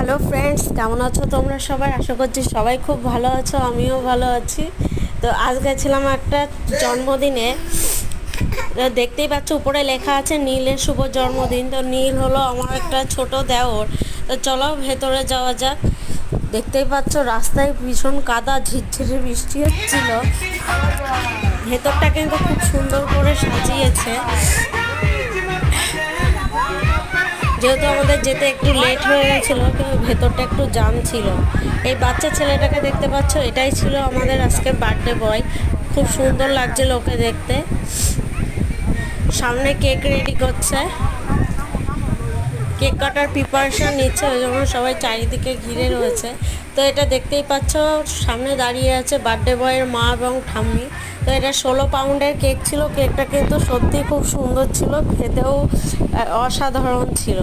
Hello friends, কেমন আছো তোমরা সবাই? আশা করছি সবাই খুব ভালো আছো, আমিও ভালো আছি। তো আজ গেছিলাম একটা জন্মদিনে। দেখতেই পাচ্ছ উপরে লেখা আছে নীলের শুভ জন্মদিন। তো নীল হলো আমার একটা ছোট দেওর। তো চলো ভেতরে যাওয়া যাক। দেখতেই পাচ্ছ রাস্তায় ভীষণ কাদা, ঝিরঝিরে বৃষ্টি হচ্ছিল। ভেতরটা কিন্তু খুব সুন্দর করে সাজিয়েছে। যেহেতু আমাদের যেতে একটু লেট হয়ে গেছিলো, ভেতরটা একটু জাম ছিল। এই বাচ্চা ছেলেটাকে দেখতে পাচ্ছ, এটাই ছিল আমাদের আজকে বার্থডে বয়। খুব সুন্দর লাগছিল ওকে দেখতে। সামনে কেক রেডি করছে, কেক কাটার প্রিপারেশন নিচ্ছে, ওই জন্য সবাই চারিদিকে ঘিরে রয়েছে। তো এটা দেখতেই পাচ্ছ, সামনে দাঁড়িয়ে আছে বার্থডে বয়ের মা এবং ঠাম্মি। তো এটা 16 পাউন্ডের কেক ছিল। কেকটা কিন্তু সত্যি খুব সুন্দর ছিল, খেতেও অসাধারণ ছিল।